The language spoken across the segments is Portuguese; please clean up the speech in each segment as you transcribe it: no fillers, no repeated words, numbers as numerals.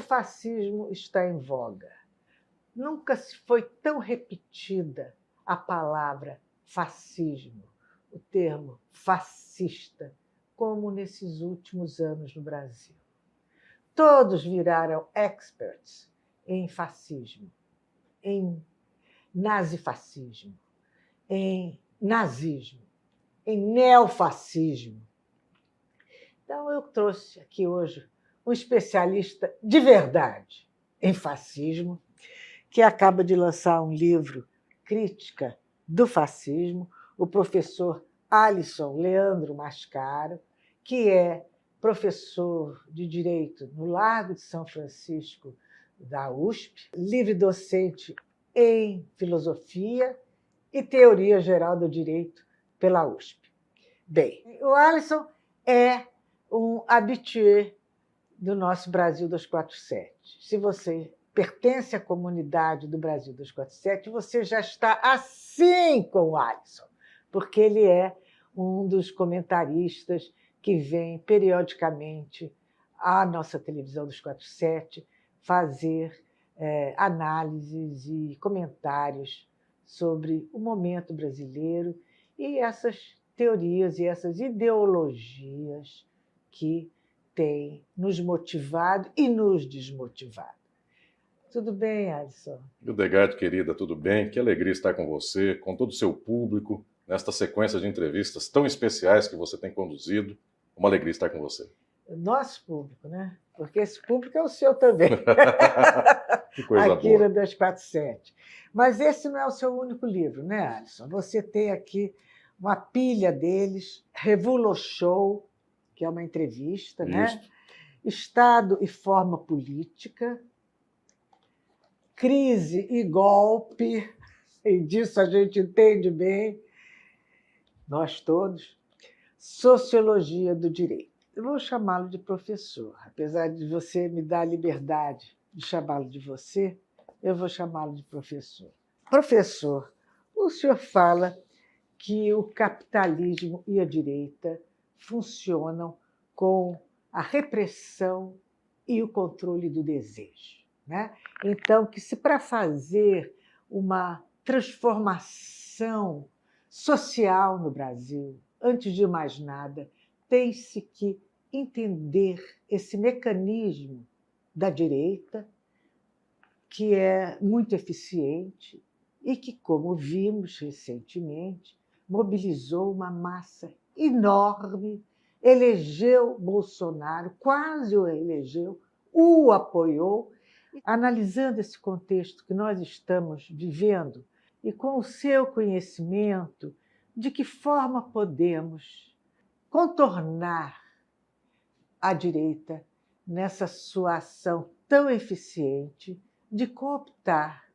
fascismo está em voga. Nunca se foi tão repetida a palavra fascismo, o termo fascista, como nesses últimos anos no Brasil. Todos viraram experts em fascismo, em nazifascismo, em nazismo, em neofascismo. Então, eu trouxe aqui hoje um especialista de verdade em fascismo, que acaba de lançar um livro, Crítica do Fascismo, o professor Alisson Leandro Mascaro, que é professor de Direito no Largo de São Francisco da USP, livre-docente em Filosofia e Teoria Geral do Direito pela USP. Bem, o Alisson é um habitué do nosso Brasil 247. Se você pertence à comunidade do Brasil 247, você já está assim com o Alisson, porque ele é um dos comentaristas que vem periodicamente à nossa televisão 247 fazer análises e comentários sobre o momento brasileiro e essas teorias e essas ideologias que têm nos motivado e nos desmotivado. Tudo bem, Alisson? Hildegard, querida, tudo bem? Que alegria estar com você, com todo o seu público, nesta sequência de entrevistas tão especiais que você tem conduzido. Uma alegria estar com você. Nosso público, né? Porque esse público é o seu também. Que coisa aqui boa. no 247. Mas esse não é o seu único livro, né, Alisson? Você tem aqui uma pilha deles, Revulo Show, que é uma entrevista, né? Estado e Forma Política, Crise e Golpe, e disso a gente entende bem, nós todos, Sociologia do Direito. Eu vou chamá-lo de professor, apesar de você me dar a liberdade de chamá-lo de você, eu vou chamá-lo de professor. Professor, o senhor fala que o capitalismo e a direita funcionam com a repressão e o controle do desejo, né? Então, que se para fazer uma transformação social no Brasil, antes de mais nada, tem-se que entender esse mecanismo da direita, que é muito eficiente e que, como vimos recentemente, mobilizou uma massa enorme, elegeu Bolsonaro, quase o elegeu, o apoiou. Analisando esse contexto que nós estamos vivendo e com o seu conhecimento, de que forma podemos contornar a direita nessa sua ação tão eficiente de cooptar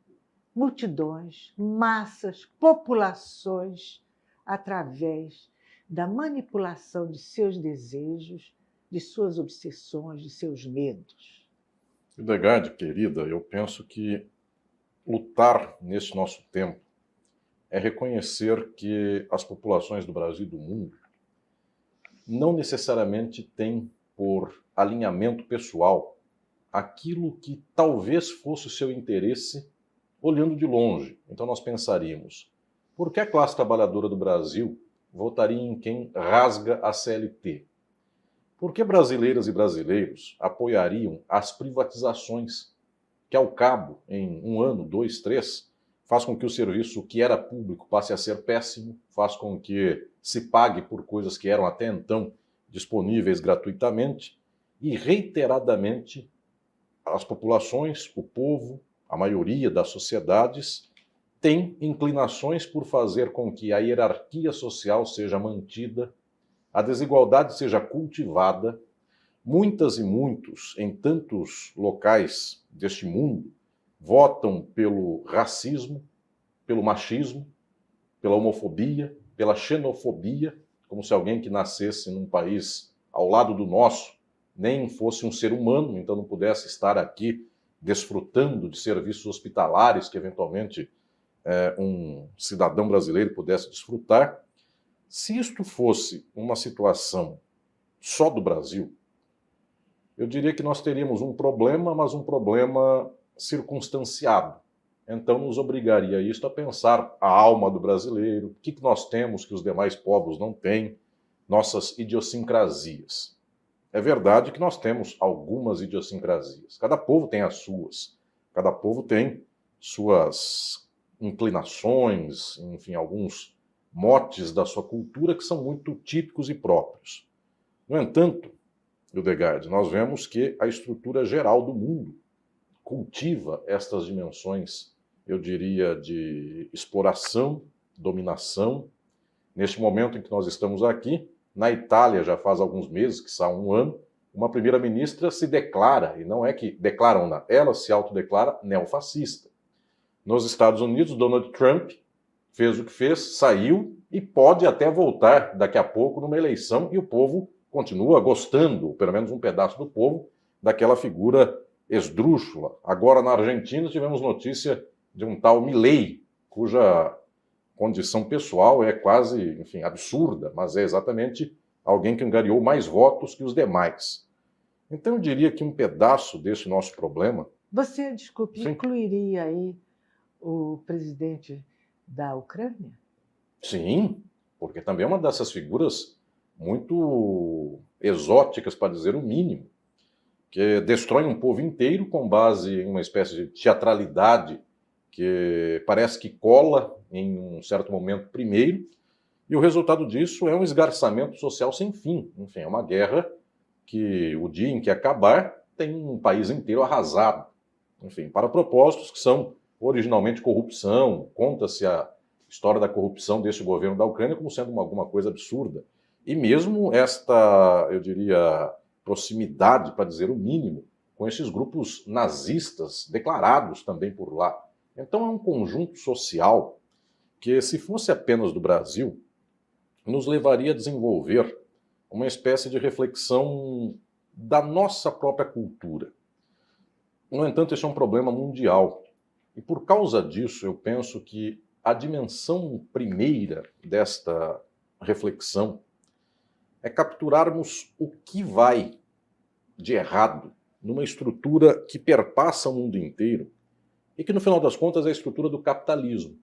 multidões, massas, populações, através da manipulação de seus desejos, de suas obsessões, de seus medos. Hildegard, querida, eu penso que lutar nesse nosso tempo é reconhecer que as populações do Brasil e do mundo não necessariamente têm por alinhamento pessoal aquilo que talvez fosse o seu interesse olhando de longe. Então nós pensaríamos, por que a classe trabalhadora do Brasil votaria em quem rasga a CLT? Por que brasileiras e brasileiros apoiariam as privatizações que, ao cabo, em 1 ano, 2, 3, faz com que o serviço que era público passe a ser péssimo, faz com que se pague por coisas que eram até então disponíveis gratuitamente e, reiteradamente, as populações, o povo, a maioria das sociedades, tem inclinações por fazer com que a hierarquia social seja mantida, a desigualdade seja cultivada. Muitas e muitos, em tantos locais deste mundo, votam pelo racismo, pelo machismo, pela homofobia, pela xenofobia, como se alguém que nascesse num país ao lado do nosso nem fosse um ser humano, então não pudesse estar aqui desfrutando de serviços hospitalares que eventualmente um cidadão brasileiro pudesse desfrutar. Se isto fosse uma situação só do Brasil, eu diria que nós teríamos um problema, mas um problema circunstanciado. Então nos obrigaria isto a pensar a alma do brasileiro, o que nós temos que os demais povos não têm, nossas idiosincrasias. É verdade que nós temos algumas idiosincrasias. Cada povo tem as suas. Cada povo tem suas inclinações, enfim, alguns motes da sua cultura que são muito típicos e próprios. No entanto, Hildegard, nós vemos que a estrutura geral do mundo cultiva estas dimensões, eu diria, de exploração, dominação. Neste momento em que nós estamos aqui, na Itália, já faz alguns meses, que está um ano, uma primeira-ministra se declara, e não é que declaram, ela se autodeclara neofascista. Nos Estados Unidos, Donald Trump fez o que fez, saiu e pode até voltar daqui a pouco numa eleição e o povo continua gostando, pelo menos um pedaço do povo, daquela figura esdrúxula. Agora, na Argentina, tivemos notícia de um tal Milei, cuja condição pessoal é quase, enfim, absurda, mas é exatamente alguém que angariou mais votos que os demais. Então, eu diria que um pedaço desse nosso problema... Você, desculpe, Sim. incluiria aí o presidente da Ucrânia? Sim, porque também é uma dessas figuras muito exóticas, para dizer o mínimo, que destrói um povo inteiro com base em uma espécie de teatralidade que parece que cola em um certo momento primeiro, e o resultado disso é um esgarçamento social sem fim. Enfim, é uma guerra que, o dia em que acabar, tem um país inteiro arrasado. Enfim, para propósitos que são originalmente corrupção. Conta-se a história da corrupção deste governo da Ucrânia como sendo alguma coisa absurda. E mesmo esta, eu diria, proximidade, para dizer o mínimo, com esses grupos nazistas declarados também por lá. Então é um conjunto social que, se fosse apenas do Brasil, nos levaria a desenvolver uma espécie de reflexão da nossa própria cultura. No entanto, esse é um problema mundial. E por causa disso, eu penso que a dimensão primeira desta reflexão é capturarmos o que vai de errado numa estrutura que perpassa o mundo inteiro e que, no final das contas, é a estrutura do capitalismo.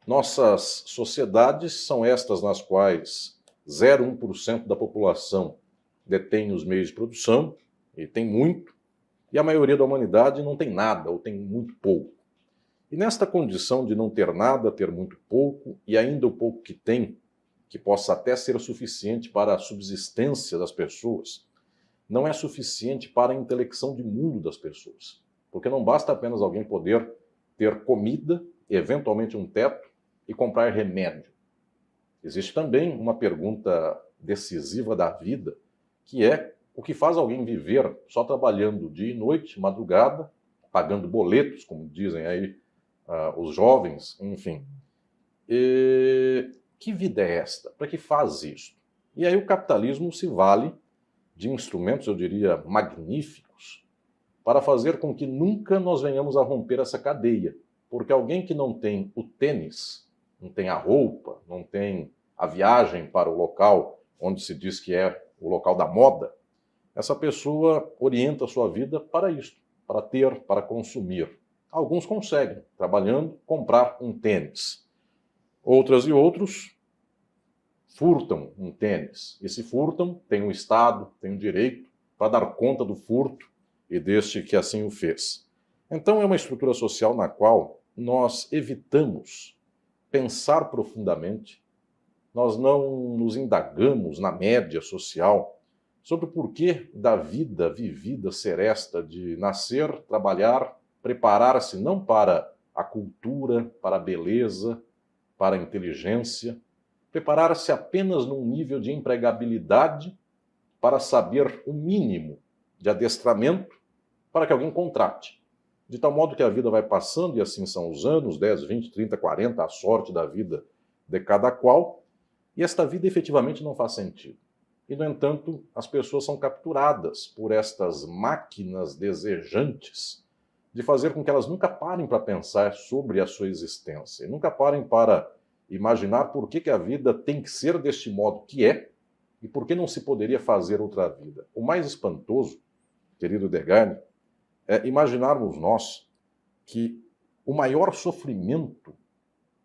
Nossas sociedades são estas nas quais 0,1% da população detém os meios de produção, e tem muito, e a maioria da humanidade não tem nada, ou tem muito pouco. E nesta condição de não ter nada, ter muito pouco, e ainda o pouco que tem, que possa até ser suficiente para a subsistência das pessoas, não é suficiente para a intelecção de mundo das pessoas. Porque não basta apenas alguém poder ter comida, eventualmente um teto, e comprar remédio. Existe também uma pergunta decisiva da vida, que é o que faz alguém viver só trabalhando dia e noite, madrugada, pagando boletos, como dizem aí os jovens, enfim. Que vida é esta? Para que faz isso? E aí o capitalismo se vale de instrumentos, eu diria, magníficos, para fazer com que nunca nós venhamos a romper essa cadeia. Porque alguém que não tem o tênis, não tem a roupa, não tem a viagem para o local onde se diz que é o local da moda, essa pessoa orienta a sua vida para isto, para ter, para consumir. Alguns conseguem, trabalhando, comprar um tênis. Outras e outros furtam um tênis. E se furtam, tem um Estado, tem um direito para dar conta do furto e deste que assim o fez. Então é uma estrutura social na qual nós evitamos pensar profundamente, nós não nos indagamos na média social sobre o porquê da vida vivida ser esta de nascer, trabalhar, preparar-se não para a cultura, para a beleza, para a inteligência, preparar-se apenas num nível de empregabilidade para saber o mínimo de adestramento para que alguém contrate. De tal modo que a vida vai passando, e assim são os anos, 10, 20, 30, 40, a sorte da vida de cada qual, e esta vida efetivamente não faz sentido. E, no entanto, as pessoas são capturadas por estas máquinas desejantes de fazer com que elas nunca parem para pensar sobre a sua existência, e nunca parem para imaginar por que a vida tem que ser deste modo que é, E por que não se poderia fazer outra vida? O mais espantoso, querido Degani, é imaginarmos nós que o maior sofrimento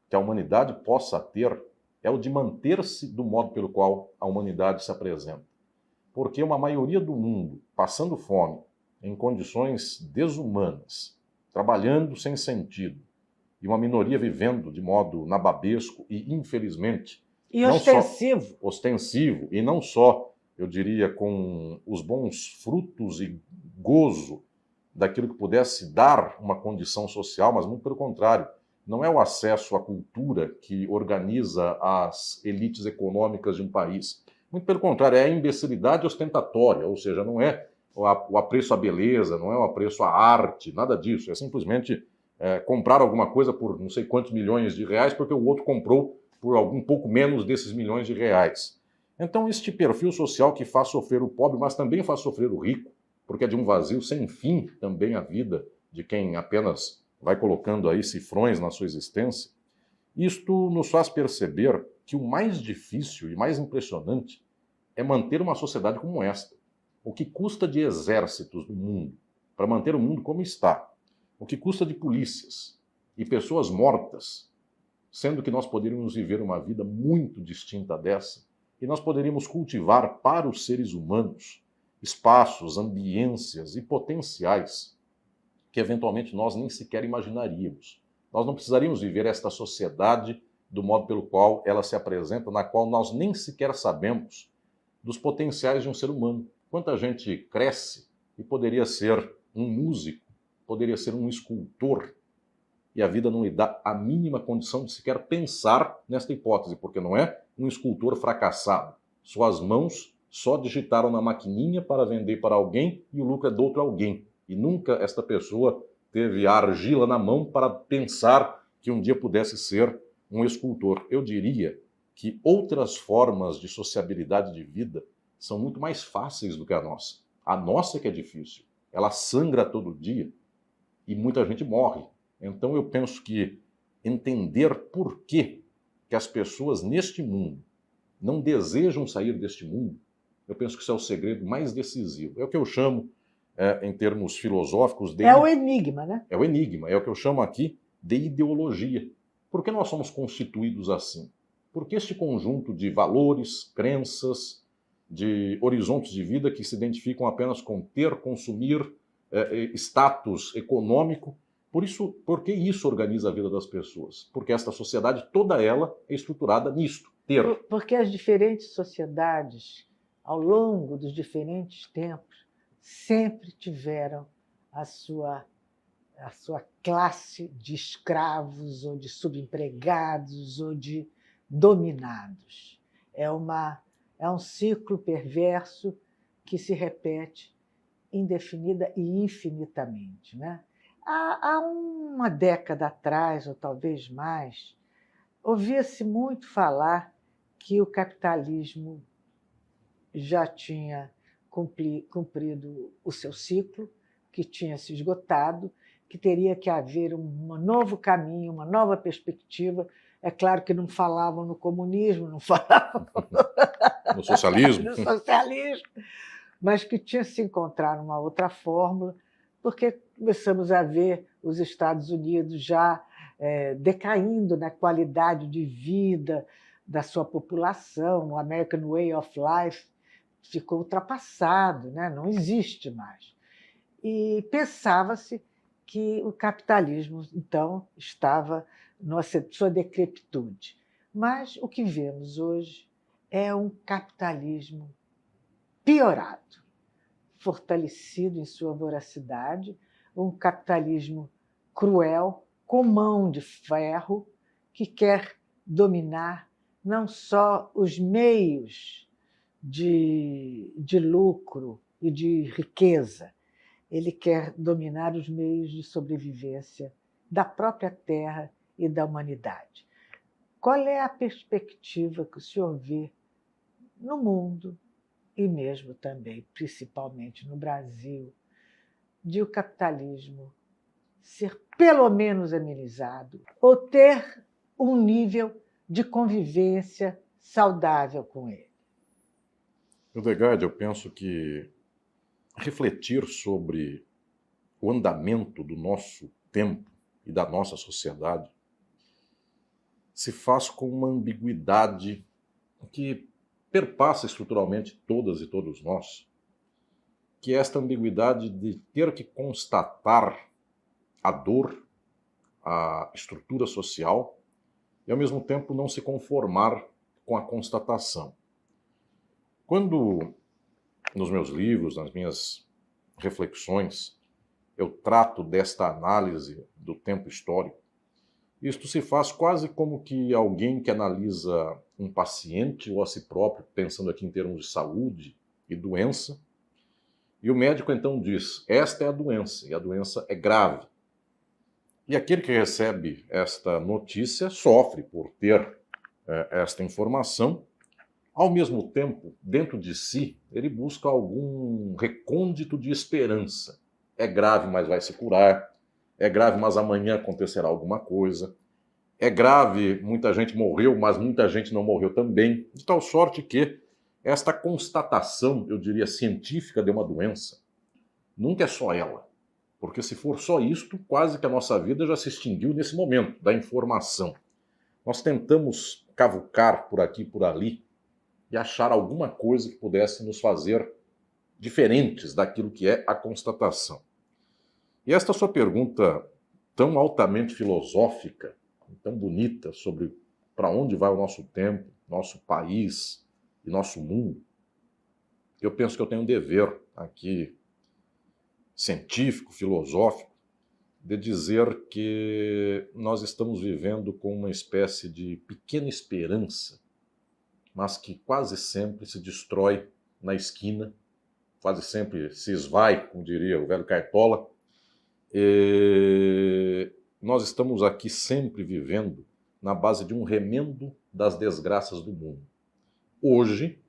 que a humanidade possa ter é o de manter-se do modo pelo qual a humanidade se apresenta. Porque uma maioria do mundo passando fome, em condições desumanas, trabalhando sem sentido, e uma minoria vivendo de modo nababesco e, infelizmente, E não ostensivo. só ostensivo, e não só, eu diria, com os bons frutos e gozo daquilo que pudesse dar uma condição social, mas muito pelo contrário. Não é o acesso à cultura que organiza as elites econômicas de um país. Muito pelo contrário, é a imbecilidade ostentatória, ou seja, não é o apreço à beleza, não é o apreço à arte, nada disso. É simplesmente comprar alguma coisa por não sei quantos milhões de reais porque o outro comprou por um pouco menos desses milhões de reais. Então, este perfil social que faz sofrer o pobre, mas também faz sofrer o rico, porque é de um vazio sem fim também a vida de quem apenas vai colocando aí cifrões na sua existência, isto nos faz perceber que o mais difícil e mais impressionante é manter uma sociedade como esta. O que custa de exércitos no mundo para manter o mundo como está? O que custa de polícias e pessoas mortas, sendo que nós poderíamos viver uma vida muito distinta dessa e nós poderíamos cultivar para os seres humanos espaços, ambiências e potenciais que eventualmente nós nem sequer imaginaríamos. Nós não precisaríamos viver esta sociedade do modo pelo qual ela se apresenta, na qual nós nem sequer sabemos dos potenciais de um ser humano. Quanta gente cresce e poderia ser um músico, poderia ser um escultor, e a vida não lhe dá a mínima condição de sequer pensar nesta hipótese, porque não é um escultor fracassado. Suas mãos só digitaram na maquininha para vender para alguém e o lucro é do outro alguém. E nunca esta pessoa teve a argila na mão para pensar que um dia pudesse ser um escultor. Eu diria que outras formas de sociabilidade de vida são muito mais fáceis do que a nossa. A nossa que é difícil. Ela sangra todo dia e muita gente morre. Então eu penso que entender por que as pessoas neste mundo não desejam sair deste mundo, eu penso que isso é o segredo mais decisivo. É o que eu chamo, em termos filosóficos... É o enigma, né? É o enigma, é o que eu chamo aqui de ideologia. Por que nós somos constituídos assim? Porque este conjunto de valores, crenças, de horizontes de vida que se identificam apenas com ter, consumir, status econômico, por que isso organiza a vida das pessoas? Porque esta sociedade, toda ela, é estruturada nisto, ter. Porque as diferentes sociedades, ao longo dos diferentes tempos, sempre tiveram a sua classe de escravos, ou de subempregados, ou de dominados. É um ciclo perverso que se repete indefinida e infinitamente, né? Há uma década atrás, ou talvez mais, ouvia-se muito falar que o capitalismo já tinha cumprido o seu ciclo, que tinha se esgotado, que teria que haver um novo caminho, uma nova perspectiva. É claro que não falavam no comunismo, não falavam no socialismo, mas que tinha que se encontrar uma outra fórmula, porque começamos a ver os Estados Unidos já decaindo na qualidade de vida da sua população. O American Way of Life ficou ultrapassado, né? Não existe mais. E pensava-se que o capitalismo, então, estava na sua decrepitude. Mas o que vemos hoje é um capitalismo piorado, fortalecido em sua voracidade, um capitalismo cruel, com mão de ferro, que quer dominar não só os meios de lucro e de riqueza, ele quer dominar os meios de sobrevivência da própria terra e da humanidade. Qual é a perspectiva que o senhor vê no mundo, e mesmo também, principalmente no Brasil, de o capitalismo ser pelo menos amenizado ou ter um nível de convivência saudável com ele? Edegard, eu penso que refletir sobre o andamento do nosso tempo e da nossa sociedade se faz com uma ambiguidade que perpassa estruturalmente todas e todos nós, que é esta ambiguidade de ter que constatar a dor, a estrutura social e, ao mesmo tempo, não se conformar com a constatação. Quando, nos meus livros, nas minhas reflexões, eu trato desta análise do tempo histórico, isto se faz quase como que alguém que analisa um paciente ou a si próprio, pensando aqui em termos de saúde e doença, e o médico então diz, esta é a doença, e a doença é grave. E aquele que recebe esta notícia sofre por ter esta informação. Ao mesmo tempo, dentro de si, ele busca algum recôndito de esperança. É grave, mas vai se curar. É grave, mas amanhã acontecerá alguma coisa. É grave, muita gente morreu, mas muita gente não morreu também. De tal sorte que esta constatação, eu diria, científica de uma doença, nunca é só ela. Porque se for só isto, quase que a nossa vida já se extinguiu nesse momento da informação. Nós tentamos cavucar por aqui e por ali e achar alguma coisa que pudesse nos fazer diferentes daquilo que é a constatação. E esta sua pergunta tão altamente filosófica, tão bonita, sobre para onde vai o nosso tempo, nosso país e nosso mundo, eu penso que eu tenho um dever aqui, científico, filosófico, de dizer que nós estamos vivendo com uma espécie de pequena esperança, mas que quase sempre se destrói na esquina, quase sempre se esvai, como diria o velho Cartola. E nós estamos aqui sempre vivendo na base de um remendo das desgraças do mundo. Hoje,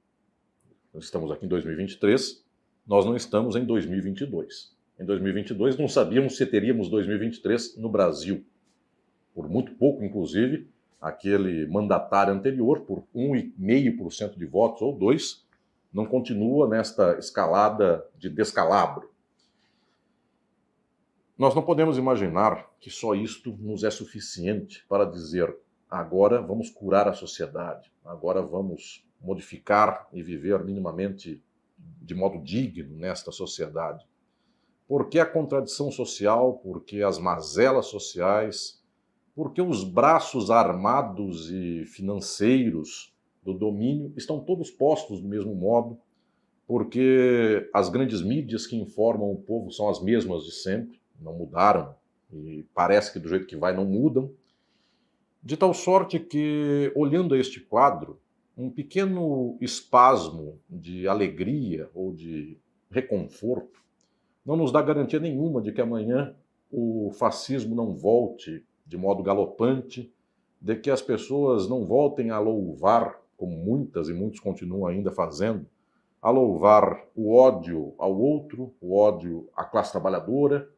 estamos aqui em 2023, nós não estamos em 2022. Em 2022 não sabíamos se teríamos 2023 no Brasil. Por muito pouco, inclusive, aquele mandatário anterior, por 1,5% de votos ou 2%, não continua nesta escalada de descalabro. Nós não podemos imaginar que só isto nos é suficiente para dizer agora vamos curar a sociedade, agora vamos modificar e viver minimamente de modo digno nesta sociedade. Porque a contradição social, porque as mazelas sociais, porque os braços armados e financeiros do domínio estão todos postos do mesmo modo, porque as grandes mídias que informam o povo são as mesmas de sempre, não mudaram, e parece que do jeito que vai não mudam, de tal sorte que, olhando a este quadro, um pequeno espasmo de alegria ou de reconforto não nos dá garantia nenhuma de que amanhã o fascismo não volte de modo galopante, de que as pessoas não voltem a louvar, como muitas e muitos continuam ainda fazendo, a louvar o ódio ao outro, o ódio à classe trabalhadora,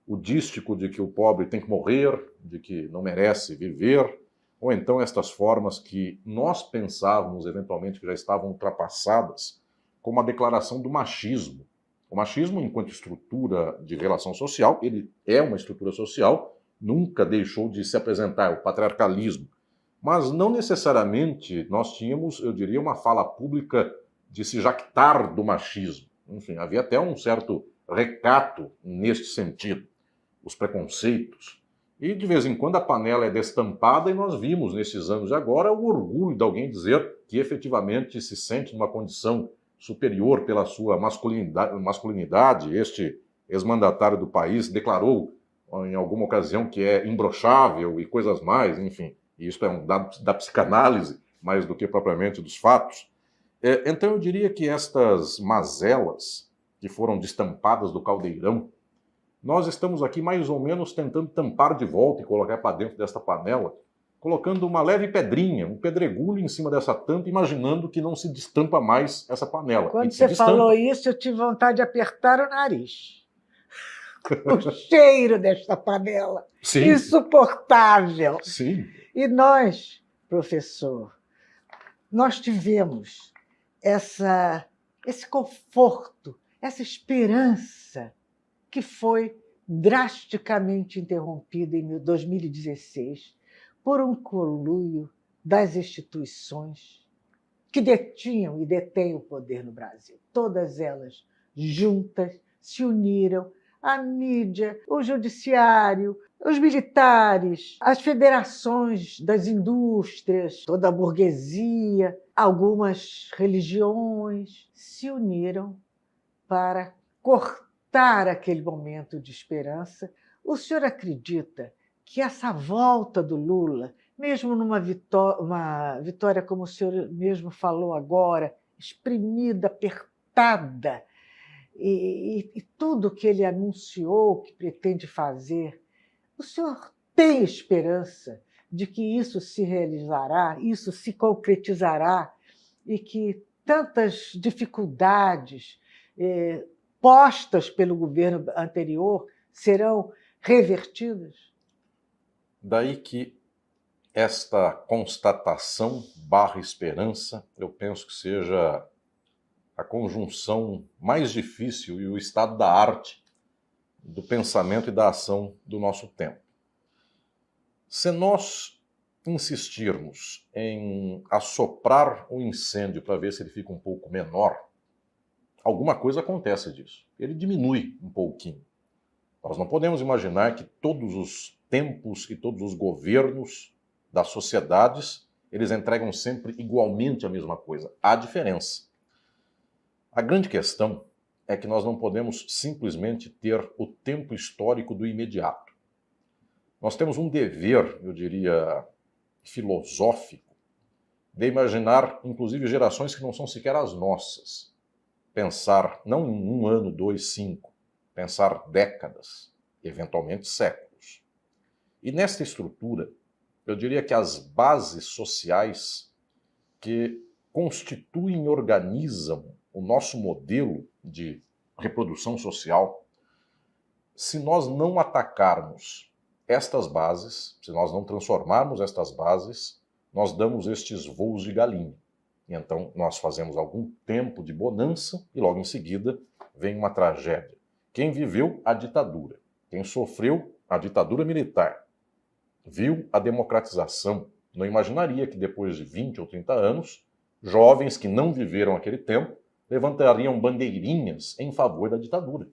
o dístico de que o pobre tem que morrer, de que não merece viver, ou então estas formas que nós pensávamos eventualmente que já estavam ultrapassadas, como a declaração do machismo. O machismo, enquanto estrutura de relação social, ele é uma estrutura social, nunca deixou de se apresentar, o patriarcalismo. Mas não necessariamente nós tínhamos, eu diria, uma fala pública de se jactar do machismo. Enfim, havia até um certo recato neste sentido. Os preconceitos. E de vez em quando a panela é destampada e nós vimos nesses anos de agora o orgulho de alguém dizer que efetivamente se sente numa condição superior pela sua masculinidade. Este ex-mandatário do país declarou em alguma ocasião que é imbrochável e coisas mais, enfim. E isso é um dado da psicanálise, mais do que propriamente dos fatos. Então eu diria que estas mazelas que foram destampadas do caldeirão, nós estamos aqui mais ou menos tentando tampar de volta e colocar para dentro desta panela, colocando uma leve pedrinha, um pedregulho em cima dessa tampa, imaginando que não se destampa mais essa panela. Quando você falou isso, eu tive vontade de apertar o nariz. O cheiro desta panela. Sim. Insuportável. Sim. E nós, professor, nós tivemos essa esse conforto, essa esperança que foi drasticamente interrompida em 2016 por um conluio das instituições que detinham e detêm o poder no Brasil. Todas elas juntas se uniram, a mídia, o judiciário, os militares, as federações das indústrias, toda a burguesia, algumas religiões se uniram para cortar aquele momento de esperança. O senhor acredita que essa volta do Lula, mesmo numa uma vitória, como o senhor mesmo falou agora, exprimida, apertada, e tudo que ele anunciou que pretende fazer, o senhor tem esperança de que isso se realizará, isso se concretizará e que tantas dificuldades postas pelo governo anterior serão revertidas? Daí que esta constatação barra esperança, eu penso que seja a conjunção mais difícil e o estado da arte do pensamento e da ação do nosso tempo. Se nós insistirmos em assoprar o incêndio para ver se ele fica um pouco menor, alguma coisa acontece disso. Ele diminui um pouquinho. Nós não podemos imaginar que todos os tempos e todos os governos das sociedades, eles entregam sempre igualmente a mesma coisa. Há diferença. A grande questão é que nós não podemos simplesmente ter o tempo histórico do imediato. Nós temos um dever, eu diria, filosófico, de imaginar, inclusive, gerações que não são sequer as nossas. Pensar, não em 1 ano, 2, 5, pensar décadas, eventualmente séculos. E nesta estrutura, eu diria que as bases sociais que constituem e organizam o nosso modelo de reprodução social, se nós não atacarmos estas bases, se nós não transformarmos estas bases, nós damos estes voos de galinha. E então nós fazemos algum tempo de bonança e logo em seguida vem uma tragédia. Quem viveu a ditadura, quem sofreu a ditadura militar, viu a democratização, não imaginaria que depois de 20 ou 30 anos, jovens que não viveram aquele tempo levantariam bandeirinhas em favor da ditadura,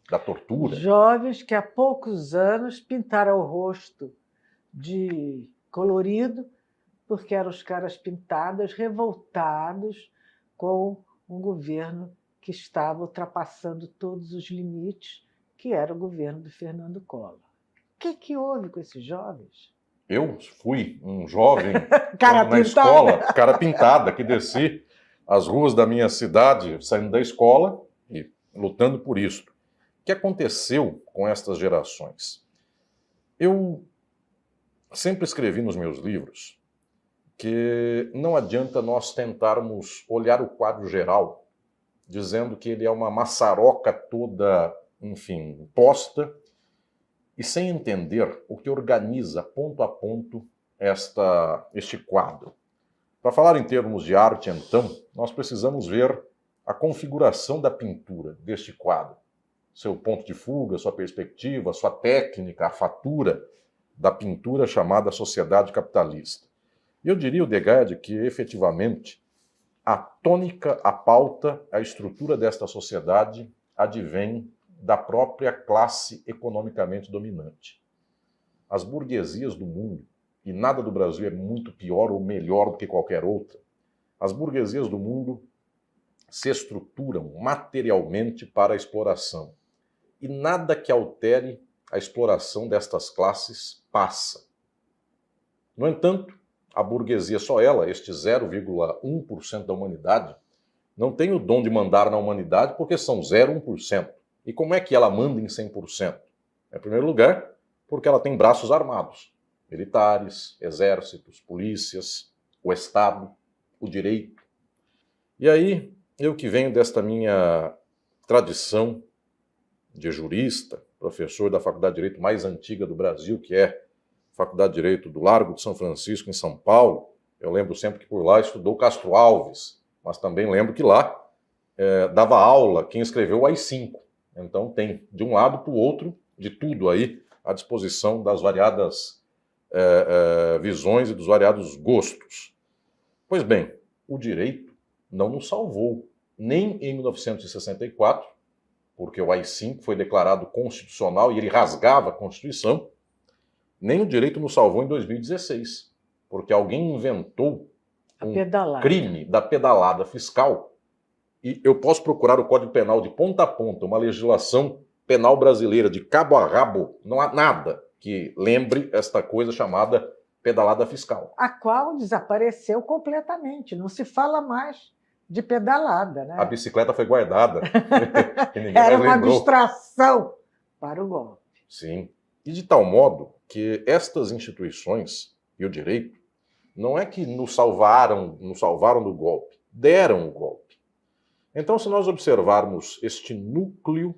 da tortura. Jovens que há poucos anos pintaram o rosto de colorido, porque eram os caras pintados, revoltados com um governo que estava ultrapassando todos os limites, que era o governo do Fernando Collor. O que houve com esses jovens? Eu fui um jovem na escola, cara pintada, que desci as ruas da minha cidade, saindo da escola e lutando por isso. O que aconteceu com estas gerações? Eu sempre escrevi nos meus livros que não adianta nós tentarmos olhar o quadro geral, dizendo que ele é uma maçaroca toda, enfim, posta, e sem entender o que organiza ponto a ponto este quadro. Para falar em termos de arte, então, nós precisamos ver a configuração da pintura deste quadro. Seu ponto de fuga, sua perspectiva, sua técnica, a fatura da pintura chamada sociedade capitalista. E eu diria, Odegard, que efetivamente a tônica, a pauta, a estrutura desta sociedade advém da própria classe economicamente dominante. As burguesias do mundo, e nada do Brasil é muito pior ou melhor do que qualquer outra, as burguesias do mundo se estruturam materialmente para a exploração. E nada que altere a exploração destas classes passa. No entanto, a burguesia, só ela, este 0,1% da humanidade, não tem o dom de mandar na humanidade porque são 0,1%. E como é que ela manda em 100%? Em primeiro lugar, porque ela tem braços armados. Militares, exércitos, polícias, o Estado, o direito. E aí, eu que venho desta minha tradição de jurista, professor da Faculdade de Direito mais antiga do Brasil, que é a Faculdade de Direito do Largo de São Francisco, em São Paulo. Eu lembro sempre que por lá estudou Castro Alves, mas também lembro que lá dava aula quem escreveu o AI-5. Então tem de um lado para o outro, de tudo aí, à disposição das variadas visões e dos variados gostos. Pois bem, o direito não nos salvou, nem em 1964, porque o AI-5 foi declarado constitucional e ele rasgava a Constituição, nem o direito nos salvou em 2016, porque alguém inventou um crime da pedalada fiscal. E eu posso procurar o Código Penal de ponta a ponta, uma legislação penal brasileira de cabo a rabo, não há nada que lembre esta coisa chamada pedalada fiscal. A qual desapareceu completamente, não se fala mais de pedalada, né? A bicicleta foi guardada. Era uma distração para o golpe. Sim. E de tal modo que estas instituições e o direito não é que nos salvaram do golpe, deram o golpe. Então, se nós observarmos este núcleo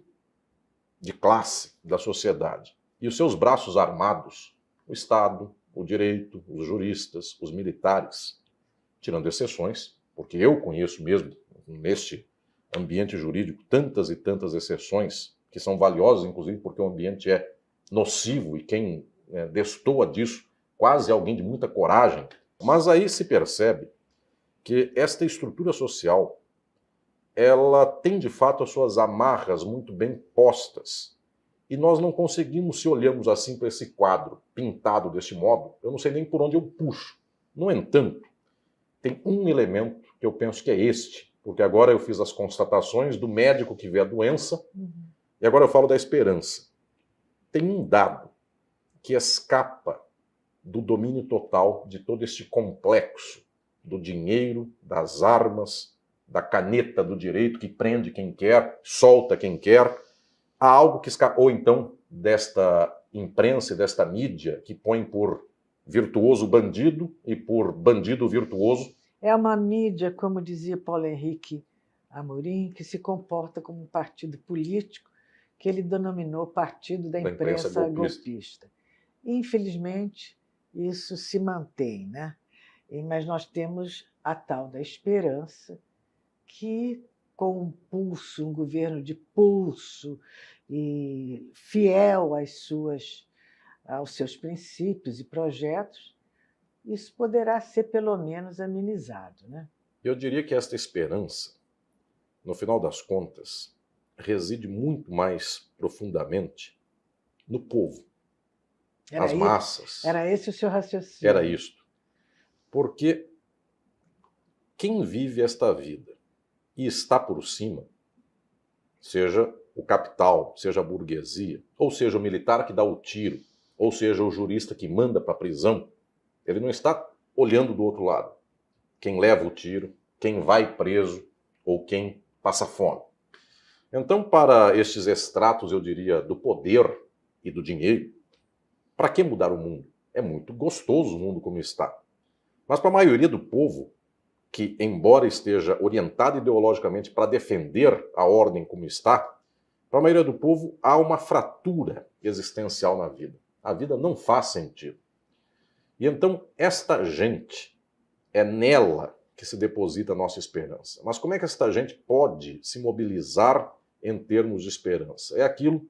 de classe da sociedade e os seus braços armados, o Estado, o direito, os juristas, os militares, tirando exceções, porque eu conheço mesmo, neste ambiente jurídico, tantas e tantas exceções que são valiosas, inclusive porque o ambiente é nocivo e quem destoa disso, quase alguém de muita coragem. Mas aí se percebe que esta estrutura social, ela tem de fato as suas amarras muito bem postas. E nós não conseguimos, se olhamos assim para esse quadro pintado deste modo, eu não sei nem por onde eu puxo. No entanto, tem um elemento que eu penso que é este, porque agora eu fiz as constatações do médico que vê a doença, e agora eu falo da esperança. Tem um dado que escapa do domínio total de todo este complexo do dinheiro, das armas, da caneta do direito que prende quem quer, solta quem quer, há algo que escapa, ou então desta imprensa e desta mídia que põe por virtuoso bandido e por bandido virtuoso. É uma mídia, como dizia Paulo Henrique Amorim, que se comporta como um partido político que ele denominou Partido da Imprensa Golpista. Infelizmente, isso se mantém, né? Mas nós temos a tal da esperança que, com um pulso, um governo de pulso e fiel aos seus princípios e projetos, isso poderá ser pelo menos amenizado, né? Eu diria que esta esperança, no final das contas, reside muito mais profundamente no povo, nas massas. Era esse o seu raciocínio? Era isto. Porque quem vive esta vida e está por cima, seja o capital, seja a burguesia, ou seja o militar que dá o tiro, ou seja o jurista que manda para a prisão, ele não está olhando do outro lado. Quem leva o tiro, quem vai preso ou quem passa fome. Então, para estes extratos, eu diria, do poder e do dinheiro, para que mudar o mundo? É muito gostoso o mundo como está. Mas para a maioria do povo, que embora esteja orientado ideologicamente para defender a ordem como está, para a maioria do povo há uma fratura existencial na vida. A vida não faz sentido. E então, esta gente, é nela que se deposita a nossa esperança. Mas como é que esta gente pode se mobilizar em termos de esperança? É aquilo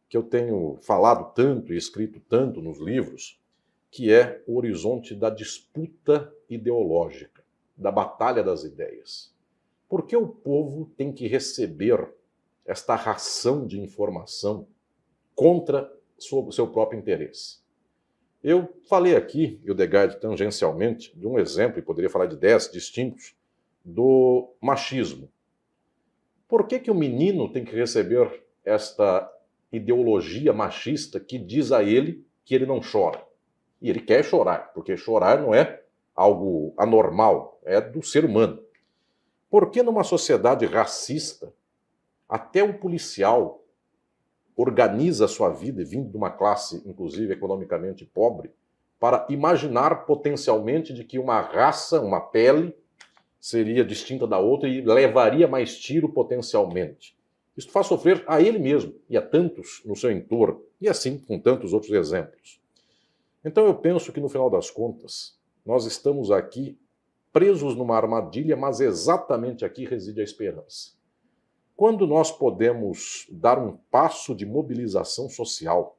que eu tenho falado tanto e escrito tanto nos livros, que é o horizonte da disputa ideológica, da batalha das ideias. Por que o povo tem que receber esta ração de informação contra o seu próprio interesse? Eu falei aqui, Hildegard, tangencialmente, de um exemplo, e poderia falar de 10 distintos, do machismo. Por que o menino tem que receber esta ideologia machista que diz a ele que ele não chora? E ele quer chorar, porque chorar não é algo anormal, é do ser humano. Por que numa sociedade racista, até o policial organiza a sua vida, vindo de uma classe, inclusive, economicamente pobre, para imaginar potencialmente de que uma raça, uma pele, seria distinta da outra e levaria mais tiro potencialmente? Isso faz sofrer a ele mesmo e a tantos no seu entorno, e assim com tantos outros exemplos. Então eu penso que, no final das contas, nós estamos aqui presos numa armadilha, mas exatamente aqui reside a esperança. Quando nós podemos dar um passo de mobilização social,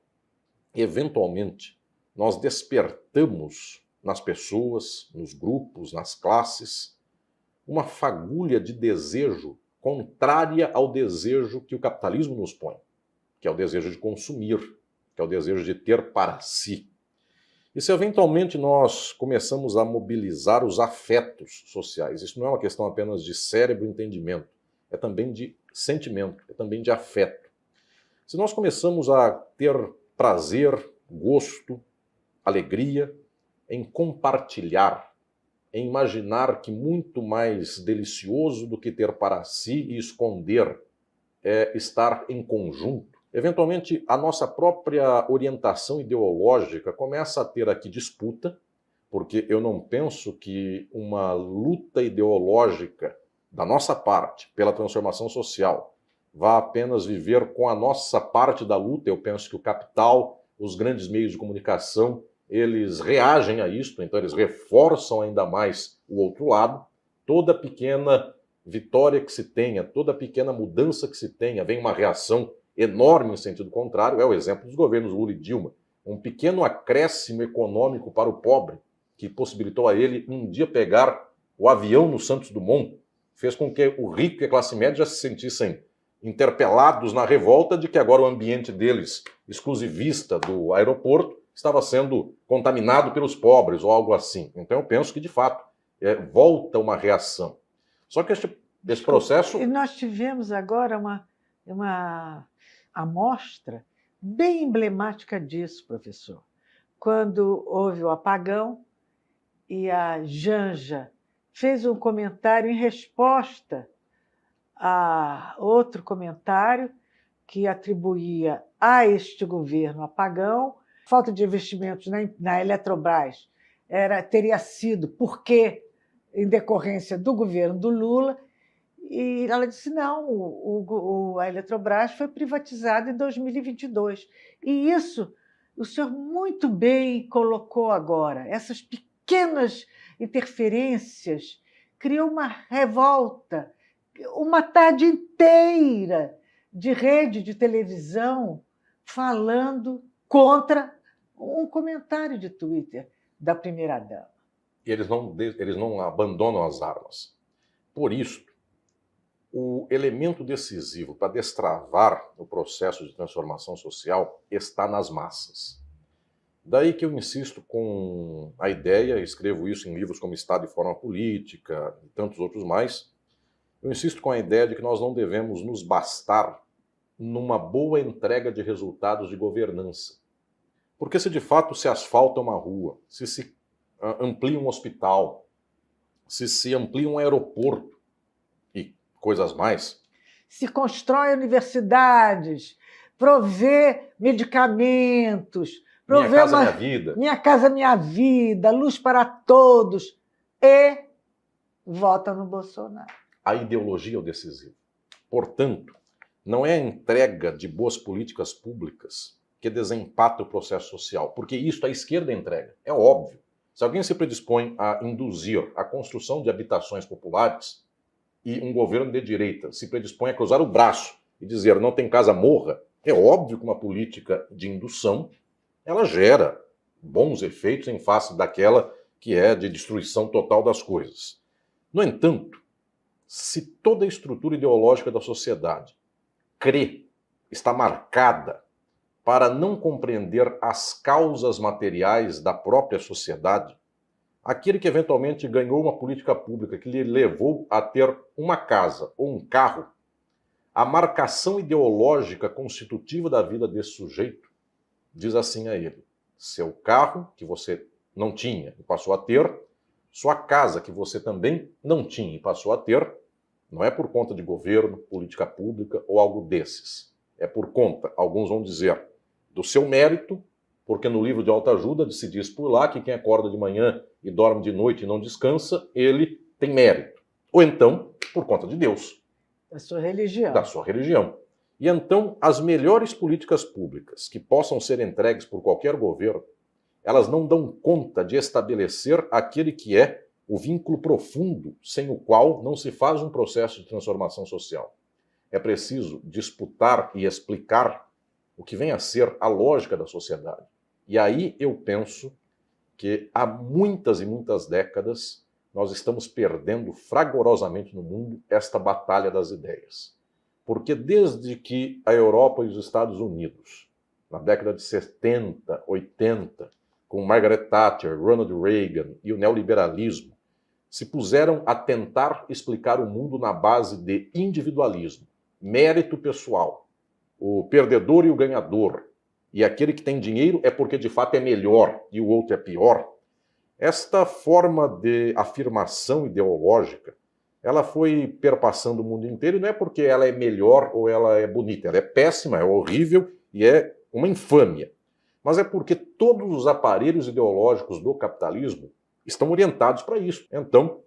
eventualmente nós despertamos nas pessoas, nos grupos, nas classes, uma fagulha de desejo contrária ao desejo que o capitalismo nos põe, que é o desejo de consumir, que é o desejo de ter para si. E se eventualmente nós começamos a mobilizar os afetos sociais, isso não é uma questão apenas de cérebro e entendimento, é também de sentimento, é também de afeto. Se nós começamos a ter prazer, gosto, alegria em compartilhar, em imaginar que muito mais delicioso do que ter para si e esconder é estar em conjunto, eventualmente a nossa própria orientação ideológica começa a ter aqui disputa, porque eu não penso que uma luta ideológica da nossa parte pela transformação social vá apenas viver com a nossa parte da luta. Eu penso que o capital, os grandes meios de comunicação, eles reagem a isto, então eles reforçam ainda mais o outro lado. Toda pequena vitória que se tenha, toda pequena mudança que se tenha, vem uma reação enorme em sentido contrário. É o exemplo dos governos Lula e Dilma. Um pequeno acréscimo econômico para o pobre, que possibilitou a ele um dia pegar o avião no Santos Dumont, fez com que o rico e a classe média já se sentissem interpelados na revolta de que agora o ambiente deles, exclusivista do aeroporto, estava sendo contaminado pelos pobres ou algo assim. Então eu penso que, de fato, volta uma reação. Só que esse processo... E nós tivemos agora uma amostra bem emblemática disso, professor. Quando houve o apagão e a Janja fez um comentário em resposta a outro comentário que atribuía a este governo apagão falta de investimentos na Eletrobras teria sido porque em decorrência do governo do Lula. E ela disse, não, a Eletrobras foi privatizada em 2022. E isso o senhor muito bem colocou agora. Essas pequenas interferências criou uma revolta, uma tarde inteira de rede de televisão falando contra um comentário de Twitter da primeira-dama. E eles não abandonam as armas. Por isso, o elemento decisivo para destravar o processo de transformação social está nas massas. Daí que eu insisto com a ideia, escrevo isso em livros como Estado e Forma Política e tantos outros mais, eu insisto com a ideia de que nós não devemos nos bastar numa boa entrega de resultados de governança. Porque se de fato se asfalta uma rua, se amplia um hospital, se amplia um aeroporto e coisas mais... Se constrói universidades, provê medicamentos... Minha Casa Minha Vida. Minha Casa Minha Vida, luz para todos. E vota no Bolsonaro. A ideologia é o decisivo. Portanto, não é a entrega de boas políticas públicas que desempata o processo social, porque isso a esquerda entrega, é óbvio. Se alguém se predispõe a induzir a construção de habitações populares e um governo de direita se predispõe a cruzar o braço e dizer não tem casa, morra, é óbvio que uma política de indução ela gera bons efeitos em face daquela que é de destruição total das coisas. No entanto, se toda a estrutura ideológica da sociedade está marcada para não compreender as causas materiais da própria sociedade, aquele que eventualmente ganhou uma política pública que lhe levou a ter uma casa ou um carro, a marcação ideológica constitutiva da vida desse sujeito diz assim a ele: seu carro, que você não tinha e passou a ter, sua casa, que você também não tinha e passou a ter, não é por conta de governo, política pública ou algo desses. É por conta, alguns vão dizer, do seu mérito, porque no livro de autoajuda se diz por lá que quem acorda de manhã e dorme de noite e não descansa, ele tem mérito. Ou então, por conta de Deus. Da sua religião. Da sua religião. E então, as melhores políticas públicas que possam ser entregues por qualquer governo, elas não dão conta de estabelecer aquele que é o vínculo profundo sem o qual não se faz um processo de transformação social. é preciso disputar e explicar o que vem a ser a lógica da sociedade. E aí eu penso que há muitas e muitas décadas nós estamos perdendo fragorosamente no mundo esta batalha das ideias. Porque desde que a Europa e os Estados Unidos, na década de 70, 80, com Margaret Thatcher, Ronald Reagan e o neoliberalismo, se puseram a tentar explicar o mundo na base de individualismo, mérito pessoal, o perdedor e o ganhador, e aquele que tem dinheiro é porque de fato é melhor e o outro é pior. Esta forma de afirmação ideológica, ela foi perpassando o mundo inteiro, e não é porque ela é melhor ou ela é bonita, ela é péssima, é horrível e é uma infâmia. Mas é porque todos os aparelhos ideológicos do capitalismo estão orientados para isso. Então,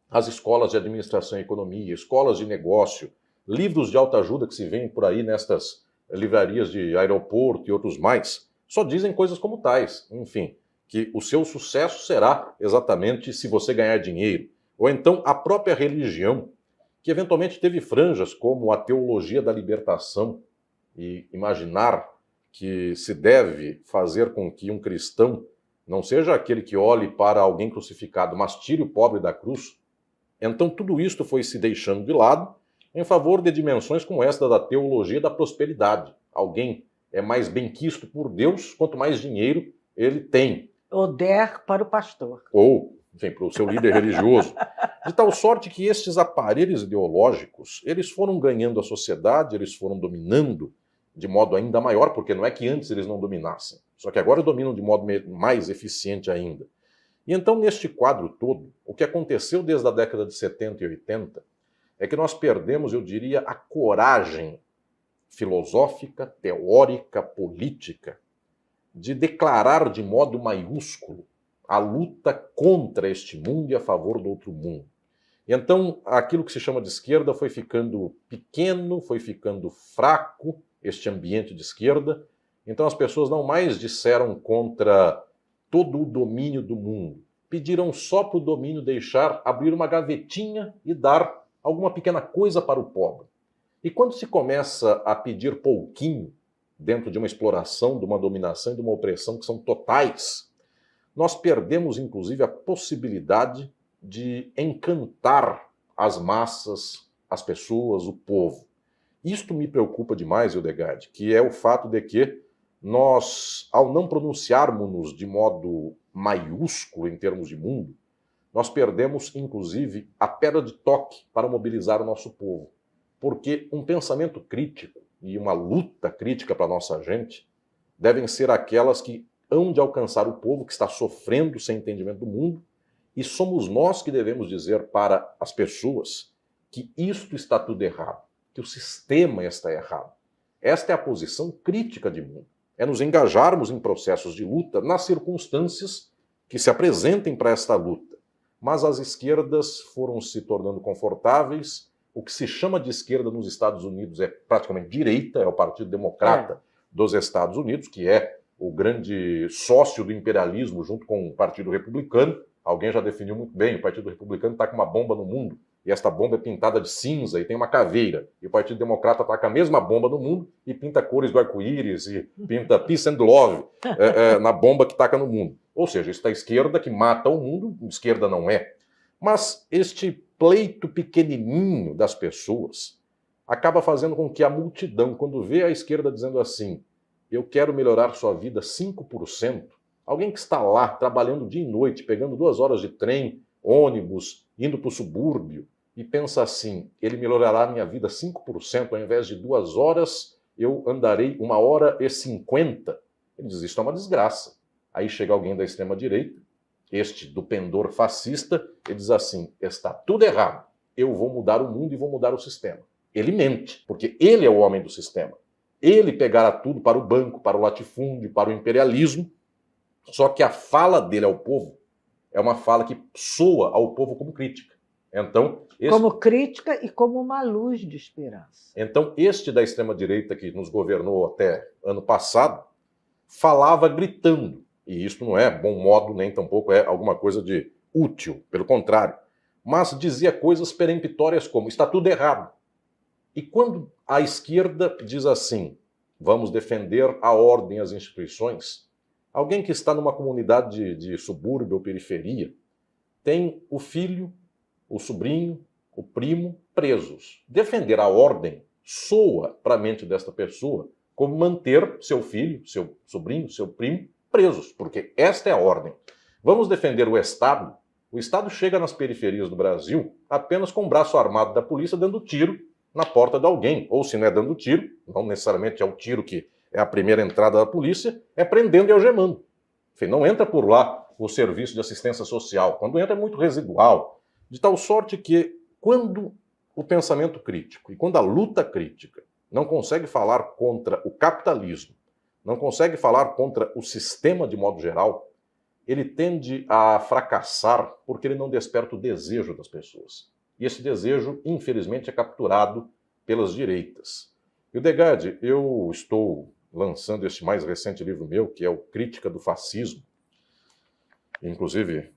as escolas de administração e economia, escolas de negócio, livros de autoajuda que se vêem por aí nestas livrarias de aeroporto e outros mais, só dizem coisas como tais. Enfim, que o seu sucesso será exatamente se você ganhar dinheiro. Ou então a própria religião, que eventualmente teve franjas como a teologia da libertação, e imaginar que se deve fazer com que um cristão não seja aquele que olhe para alguém crucificado, mas tire o pobre da cruz. Então tudo isto foi se deixando de lado em favor de dimensões como esta da teologia da prosperidade. Alguém é mais benquisto por Deus quanto mais dinheiro ele tem. Ou der para o pastor. Ou, enfim, para o seu líder religioso. De tal sorte que estes aparelhos ideológicos, eles foram ganhando a sociedade, eles foram dominando de modo ainda maior, porque não é que antes eles não dominassem, só que agora dominam de modo mais eficiente ainda. E então, neste quadro todo, o que aconteceu desde a década de 70 e 80 é que nós perdemos, eu diria, a coragem filosófica, teórica, política, de declarar de modo maiúsculo a luta contra este mundo e a favor do outro mundo. E então, aquilo que se chama de esquerda foi ficando pequeno, foi ficando fraco, este ambiente de esquerda. Então as pessoas não mais disseram contra todo o domínio do mundo. Pediram só para o domínio deixar abrir uma gavetinha e dar alguma pequena coisa para o pobre. E quando se começa a pedir pouquinho, dentro de uma exploração, de uma dominação e de uma opressão que são totais, nós perdemos inclusive a possibilidade de encantar as massas, as pessoas, o povo. Isto me preocupa demais, Hildegard, que é o fato de que nós, ao não pronunciarmos-nos de modo maiúsculo em termos de mundo, nós perdemos, inclusive, a pedra de toque para mobilizar o nosso povo. Porque um pensamento crítico e uma luta crítica para a nossa gente devem ser aquelas que hão de alcançar o povo que está sofrendo sem entendimento do mundo, e somos nós que devemos dizer para as pessoas que isto está tudo errado, que o sistema está errado. Esta é a posição crítica de mundo. É nos engajarmos em processos de luta nas circunstâncias que se apresentem para esta luta. Mas as esquerdas foram se tornando confortáveis. O que se chama de esquerda nos Estados Unidos é praticamente direita, é o Partido Democrata dos Estados Unidos, que é o grande sócio do imperialismo junto com o Partido Republicano. Alguém já definiu muito bem, o Partido Republicano está com uma bomba no mundo, e esta bomba é pintada de cinza e tem uma caveira. E o Partido Democrata está com a mesma bomba no mundo e pinta cores do arco-íris e pinta peace and love na bomba que taca no mundo. Ou seja, esta esquerda que mata o mundo, esquerda não é. Mas este pleito pequenininho das pessoas acaba fazendo com que a multidão, quando vê a esquerda dizendo assim, eu quero melhorar sua vida 5%, alguém que está lá trabalhando dia e noite, pegando 2 horas de trem, ônibus, indo para o subúrbio, e pensa assim, ele melhorará a minha vida 5%, ao invés de 2 horas, eu andarei 1h50. Ele diz, isso é uma desgraça. Aí chega alguém da extrema-direita, este do pendor fascista, ele diz assim, está tudo errado, eu vou mudar o mundo e vou mudar o sistema. Ele mente, porque ele é o homem do sistema. Ele pegará tudo para o banco, para o latifúndio, para o imperialismo, só que a fala dele ao povo é uma fala que soa ao povo como crítica. Então, como crítica e como uma luz de esperança. Então, este da extrema-direita que nos governou até ano passado, falava gritando. E isso não é bom modo, nem tampouco é alguma coisa de útil, pelo contrário. Mas dizia coisas peremptórias como, está tudo errado. E quando a esquerda diz assim, vamos defender a ordem e as instituições, alguém que está numa comunidade de subúrbio ou periferia tem o filho, o sobrinho, o primo presos. Defender a ordem soa para a mente desta pessoa como manter seu filho, seu sobrinho, seu primo presos, porque esta é a ordem. Vamos defender o Estado. O Estado chega nas periferias do Brasil apenas com o braço armado da polícia dando tiro na porta de alguém. Ou se não é dando tiro, não necessariamente é o tiro que é a primeira entrada da polícia, é prendendo e algemando. Enfim, não entra por lá o serviço de assistência social. Quando entra é muito residual. De tal sorte que quando o pensamento crítico e quando a luta crítica não consegue falar contra o capitalismo, não consegue falar contra o sistema de modo geral, ele tende a fracassar porque ele não desperta o desejo das pessoas. E esse desejo, infelizmente, é capturado pelas direitas. E o Degad, eu estou lançando este mais recente livro meu, que é o Crítica do Fascismo, inclusive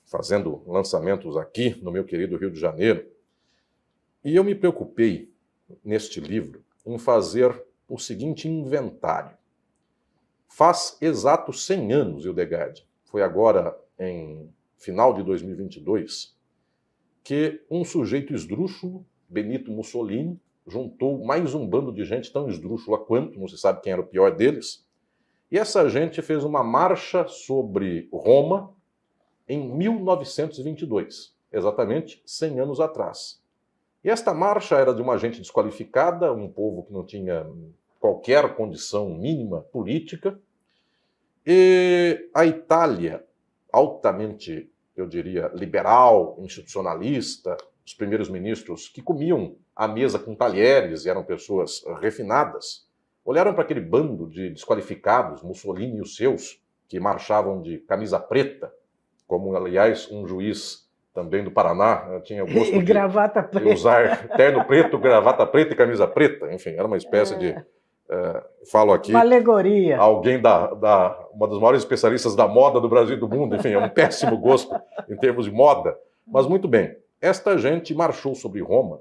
fazendo lançamentos aqui no meu querido Rio de Janeiro. E eu me preocupei, neste livro, em fazer o seguinte inventário. Faz exatos 100 anos, Hildegard, foi agora em final de 2022, que um sujeito esdrúxulo, Benito Mussolini, juntou mais um bando de gente tão esdrúxula quanto, não se sabe quem era o pior deles, e essa gente fez uma marcha sobre Roma em 1922, exatamente 100 anos atrás. E esta marcha era de uma gente desqualificada, um povo que não tinha qualquer condição mínima política, e a Itália, altamente, eu diria, liberal, institucionalista, os primeiros ministros que comiam à mesa com talheres e eram pessoas refinadas, olharam para aquele bando de desqualificados, Mussolini e os seus, que marchavam de camisa preta, como, aliás, um juiz também do Paraná tinha o gosto e gravata de usar terno preto, gravata preta e camisa preta. Enfim, era uma espécie de... falo aqui... Uma alegoria. Alguém uma das maiores especialistas da moda do Brasil e do mundo. Enfim, é um péssimo gosto em termos de moda. Mas muito bem, esta gente marchou sobre Roma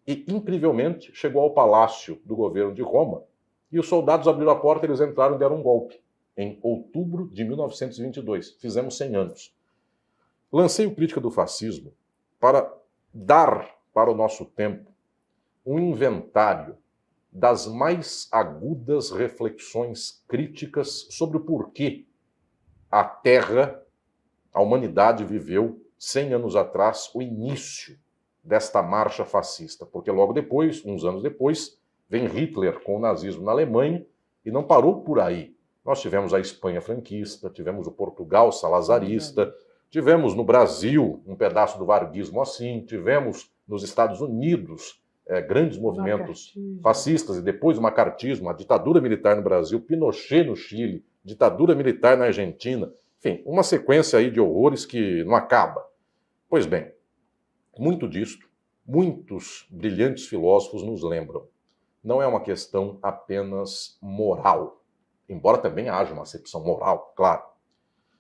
e, incrivelmente, chegou ao palácio do governo de Roma e os soldados abriram a porta, eles entraram e deram um golpe. Em outubro de 1922. Fizemos 100 anos. Lancei o Crítica do Fascismo para dar para o nosso tempo um inventário das mais agudas reflexões críticas sobre o porquê a Terra, a humanidade viveu 100 anos atrás o início desta marcha fascista. Porque logo depois, uns anos depois, vem Hitler com o nazismo na Alemanha e não parou por aí. Nós tivemos a Espanha franquista, tivemos o Portugal salazarista, tivemos no Brasil um pedaço do varguismo assim, tivemos nos Estados Unidos grandes movimentos fascistas e depois o macartismo, a ditadura militar no Brasil, Pinochet no Chile, ditadura militar na Argentina, enfim, uma sequência aí de horrores que não acaba. Pois bem, muito disto, muitos brilhantes filósofos nos lembram. Não é uma questão apenas moral, embora também haja uma acepção moral, claro.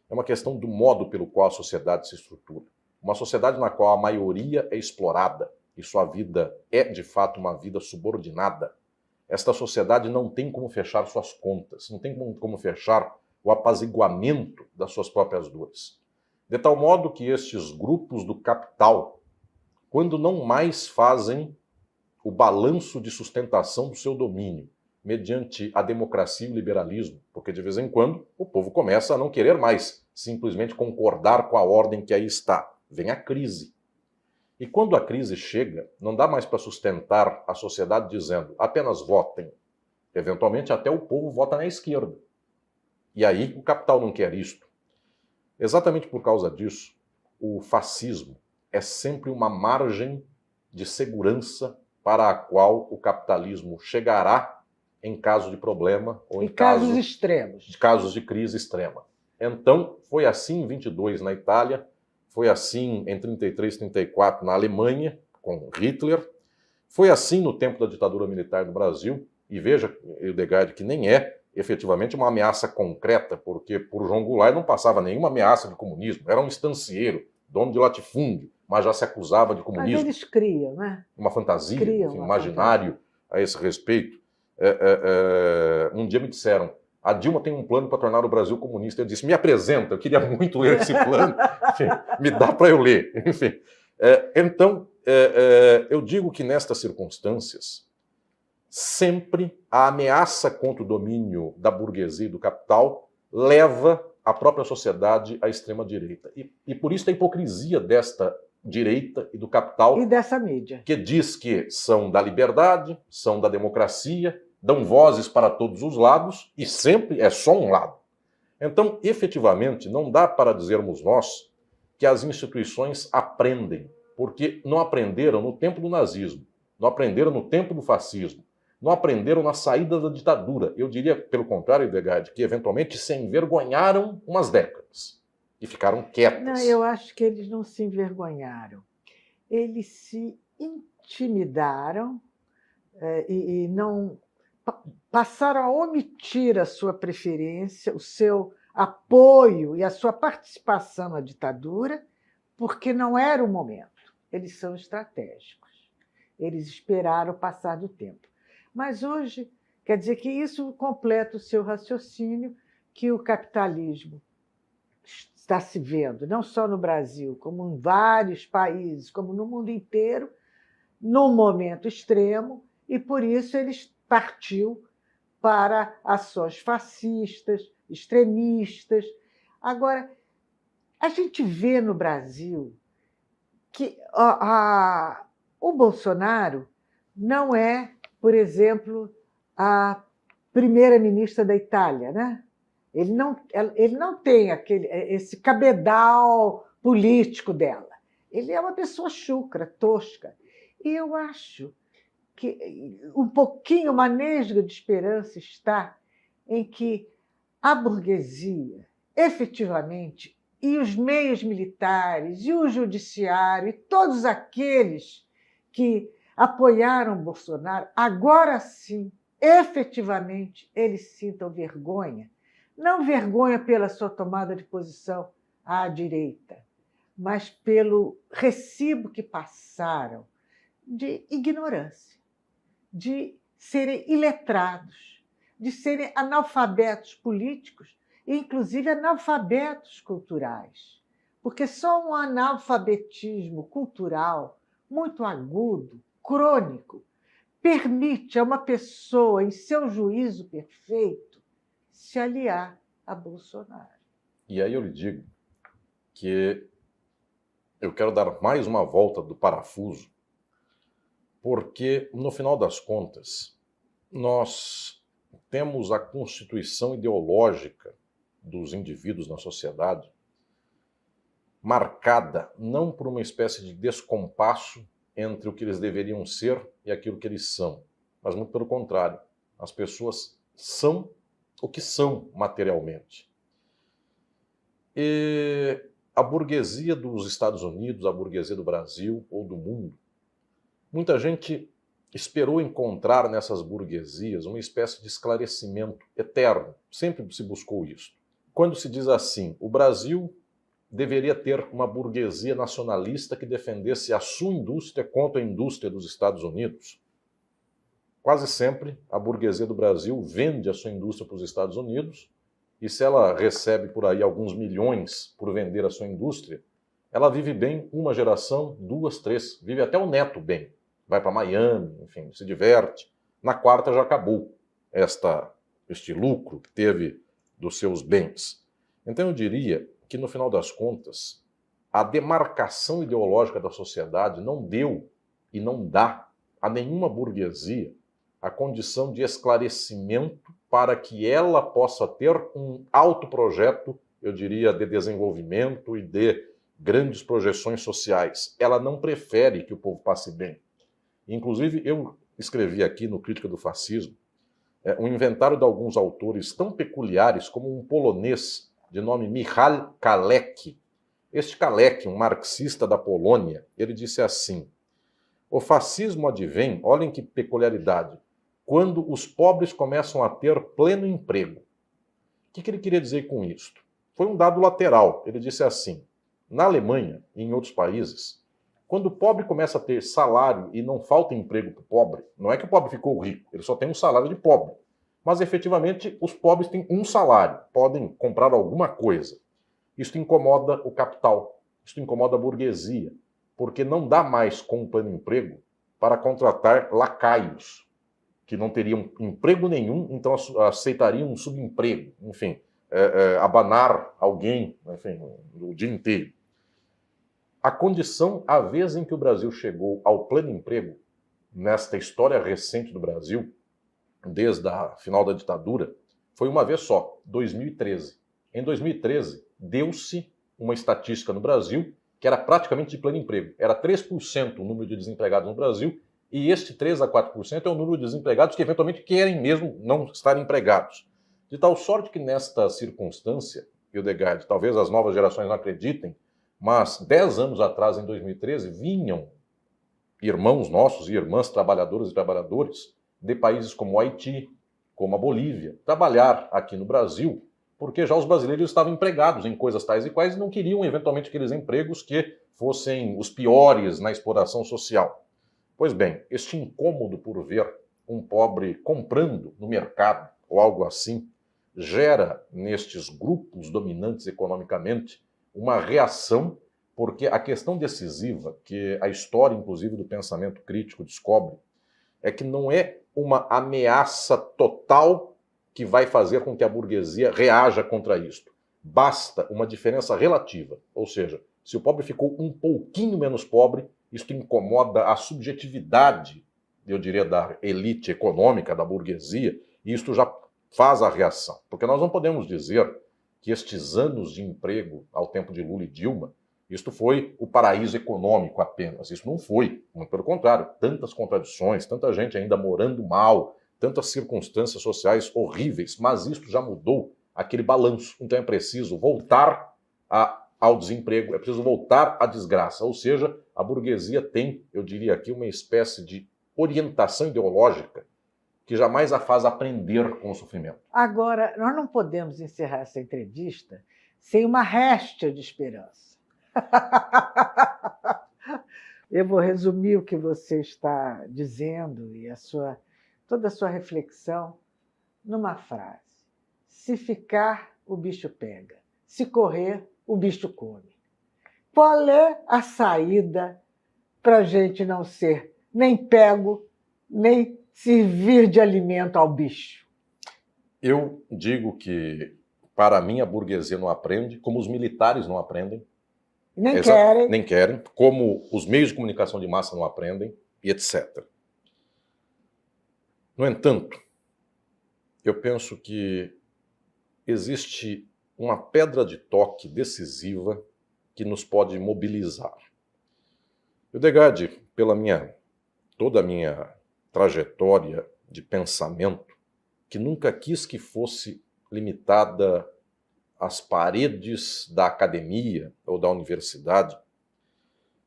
É uma questão do modo pelo qual a sociedade se estrutura. Uma sociedade na qual a maioria é explorada e sua vida é, de fato, uma vida subordinada. Esta sociedade não tem como fechar suas contas, não tem como fechar o apaziguamento das suas próprias dores. De tal modo que estes grupos do capital, quando não mais fazem o balanço de sustentação do seu domínio, mediante a democracia e o liberalismo, porque de vez em quando o povo começa a não querer mais simplesmente concordar com a ordem que aí está. Vem a crise. E quando a crise chega, não dá mais para sustentar a sociedade dizendo apenas votem. Eventualmente até o povo vota na esquerda. E aí o capital não quer isto. Exatamente por causa disso, o fascismo é sempre uma margem de segurança para a qual o capitalismo chegará em caso de problema ou em casos extremos. De casos de crise extrema. Então, foi assim em 22 na Itália, foi assim em 33, 34 na Alemanha, com Hitler, foi assim no tempo da ditadura militar no Brasil, e veja, Hildegard, que nem é efetivamente uma ameaça concreta, porque por João Goulart não passava nenhuma ameaça de comunismo, era um estancieiro, dono de latifúndio, mas já se acusava de Mas comunismo. eles criam, né? Uma fantasia, Criam enfim, uma imaginário a esse respeito. Um dia me disseram, a Dilma tem um plano para tornar o Brasil comunista. Eu disse, me apresenta, eu queria muito ler esse plano, enfim, me dá para eu ler. Enfim, então, eu digo que nestas circunstâncias, sempre a ameaça contra o domínio da burguesia e do capital leva a própria sociedade à extrema-direita. E por isso a hipocrisia desta direita e do capital. E dessa mídia. Que diz que são da liberdade, são da democracia, dão vozes para todos os lados e sempre é só um lado. Então, efetivamente, não dá para dizermos nós que as instituições aprendem, porque não aprenderam no tempo do nazismo, não aprenderam no tempo do fascismo, não aprenderam na saída da ditadura. Eu diria, pelo contrário, Edegard, que eventualmente se envergonharam umas décadas e ficaram quietas. Não, eu acho que eles não se envergonharam. Eles se intimidaram e não passaram a omitir a sua preferência, o seu apoio e a sua participação na ditadura, porque não era o momento. Eles são estratégicos. Eles esperaram o passar do tempo. Mas hoje, quer dizer que isso completa o seu raciocínio, que o capitalismo está se vendo, não só no Brasil, como em vários países, como no mundo inteiro, num momento extremo, e por isso ele partiu para ações fascistas, extremistas. Agora, a gente vê no Brasil que o Bolsonaro não é, por exemplo, a primeira-ministra da Itália, né? Ele não tem esse cabedal político dela. Ele é uma pessoa chucra, tosca. E eu acho que um pouquinho, uma nesga de esperança está em que a burguesia, efetivamente, e os meios militares, e o judiciário, e todos aqueles que apoiaram Bolsonaro, agora sim, efetivamente, eles sintam vergonha. Não vergonha pela sua tomada de posição à direita, mas pelo recibo que passaram de ignorância, de serem iletrados, de serem analfabetos políticos e, inclusive, analfabetos culturais. Porque só um analfabetismo cultural muito agudo, crônico, permite a uma pessoa, em seu juízo perfeito, se aliar a Bolsonaro. E aí eu lhe digo que eu quero dar mais uma volta do parafuso, porque, no final das contas, nós temos a constituição ideológica dos indivíduos na sociedade marcada não por uma espécie de descompasso entre o que eles deveriam ser e aquilo que eles são, mas muito pelo contrário. As pessoas são o que são materialmente. E a burguesia dos Estados Unidos, a burguesia do Brasil ou do mundo, muita gente esperou encontrar nessas burguesias uma espécie de esclarecimento eterno. Sempre se buscou isso. Quando se diz assim, o Brasil deveria ter uma burguesia nacionalista que defendesse a sua indústria contra a indústria dos Estados Unidos. Quase sempre a burguesia do Brasil vende a sua indústria para os Estados Unidos e se ela recebe por aí alguns milhões por vender a sua indústria, ela vive bem uma geração, duas, três, vive até o neto bem. Vai para Miami, enfim, se diverte. Na quarta já acabou este lucro que teve dos seus bens. Então eu diria que, no final das contas, a demarcação ideológica da sociedade não deu e não dá a nenhuma burguesia a condição de esclarecimento para que ela possa ter um alto projeto, eu diria, de desenvolvimento e de grandes projeções sociais. Ela não prefere que o povo passe bem. Inclusive, eu escrevi aqui no Crítica do Fascismo um inventário de alguns autores tão peculiares como um polonês de nome Michał Kalecki. Este Kalecki, um marxista da Polônia, ele disse assim: o fascismo advém, olhem que peculiaridade, quando os pobres começam a ter pleno emprego. O que ele queria dizer com isto? Foi um dado lateral. Ele disse assim: na Alemanha e em outros países, Quando o pobre começa a ter salário e não falta emprego para o pobre, não é que o pobre ficou rico, ele só tem um salário de pobre. Mas, efetivamente, os pobres têm um salário, podem comprar alguma coisa. Isso incomoda o capital, isso incomoda a burguesia, porque não dá mais, com o plano emprego, para contratar lacaios, que não teriam emprego nenhum, então aceitariam um subemprego, enfim, abanar alguém, enfim, o dia inteiro. A condição, a vez em que o Brasil chegou ao pleno emprego, nesta história recente do Brasil, desde a final da ditadura, foi uma vez só, 2013. Em 2013, deu-se uma estatística no Brasil que era praticamente de pleno emprego. Era 3% o número de desempregados no Brasil, e este 3 a 4% é o número de desempregados que eventualmente querem mesmo não estar empregados. De tal sorte que nesta circunstância, Hildegard, talvez as novas gerações não acreditem, mas 10 anos atrás, em 2013, vinham irmãos nossos e irmãs trabalhadoras e trabalhadores de países como o Haiti, como a Bolívia, trabalhar aqui no Brasil, porque já os brasileiros estavam empregados em coisas tais e quais e não queriam, eventualmente, aqueles empregos que fossem os piores na exploração social. Pois bem, este incômodo por ver um pobre comprando no mercado ou algo assim, gera nestes grupos dominantes economicamente uma reação, porque a questão decisiva, que a história, inclusive, do pensamento crítico descobre, é que não é uma ameaça total que vai fazer com que a burguesia reaja contra isto. Basta uma diferença relativa, ou seja, se o pobre ficou um pouquinho menos pobre, isto incomoda a subjetividade, eu diria, da elite econômica, da burguesia, e isto já faz a reação. Porque nós não podemos dizer que estes anos de emprego ao tempo de Lula e Dilma, isto foi o paraíso econômico apenas. Isso não foi, muito pelo contrário. Tantas contradições, tanta gente ainda morando mal, tantas circunstâncias sociais horríveis, mas isto já mudou aquele balanço. Então é preciso voltar ao desemprego, é preciso voltar à desgraça. Ou seja, a burguesia tem, eu diria aqui, uma espécie de orientação ideológica que jamais a faz aprender com o sofrimento. Agora, nós não podemos encerrar essa entrevista sem uma réstia de esperança. Eu vou resumir o que você está dizendo e toda a sua reflexão numa frase. Se ficar, o bicho pega. Se correr, o bicho come. Qual é a saída para a gente não ser nem pego, nem servir de alimento ao bicho? Eu digo que, para mim, a burguesia não aprende, como os militares não aprendem. Nem querem, como os meios de comunicação de massa não aprendem, e etc. No entanto, eu penso que existe uma pedra de toque decisiva que nos pode mobilizar. Hildegard, pela toda a minha trajetória de pensamento, que nunca quis que fosse limitada às paredes da academia ou da universidade,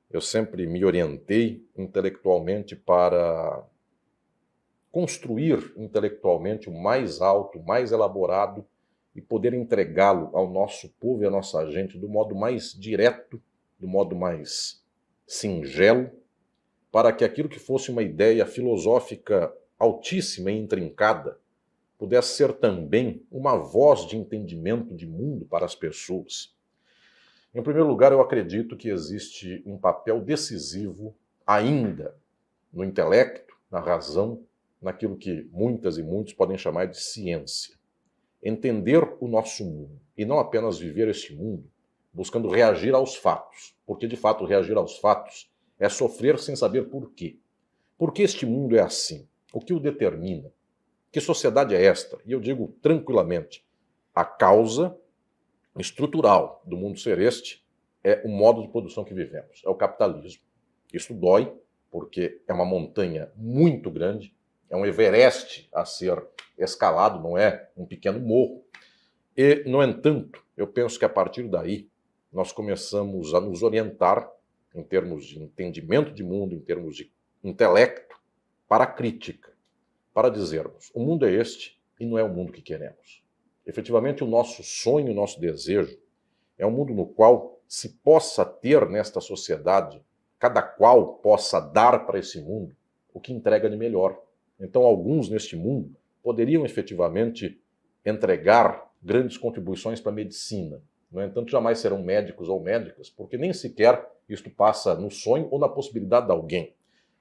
eu sempre me orientei intelectualmente para construir intelectualmente o mais alto, o mais elaborado e poder entregá-lo ao nosso povo e à nossa gente do modo mais direto, do modo mais singelo, para que aquilo que fosse uma ideia filosófica altíssima e intrincada pudesse ser também uma voz de entendimento de mundo para as pessoas. Em primeiro lugar, eu acredito que existe um papel decisivo ainda no intelecto, na razão, naquilo que muitas e muitos podem chamar de ciência. Entender o nosso mundo e não apenas viver este mundo buscando reagir aos fatos, porque de fato reagir aos fatos é sofrer sem saber por quê. Por que este mundo é assim? O que o determina? Que sociedade é esta? E eu digo tranquilamente, a causa estrutural do mundo ser este é o modo de produção que vivemos, é o capitalismo. Isso dói, porque é uma montanha muito grande, é um Everest a ser escalado, não é um pequeno morro. E, no entanto, eu penso que a partir daí nós começamos a nos orientar em termos de entendimento de mundo, em termos de intelecto, para a crítica. Para dizermos, o mundo é este e não é o mundo que queremos. Efetivamente, o nosso sonho, o nosso desejo é um mundo no qual se possa ter nesta sociedade cada qual possa dar para esse mundo o que entrega de melhor. Então, alguns neste mundo poderiam efetivamente entregar grandes contribuições para a medicina. No entanto, jamais serão médicos ou médicas, porque nem sequer isto passa no sonho ou na possibilidade de alguém.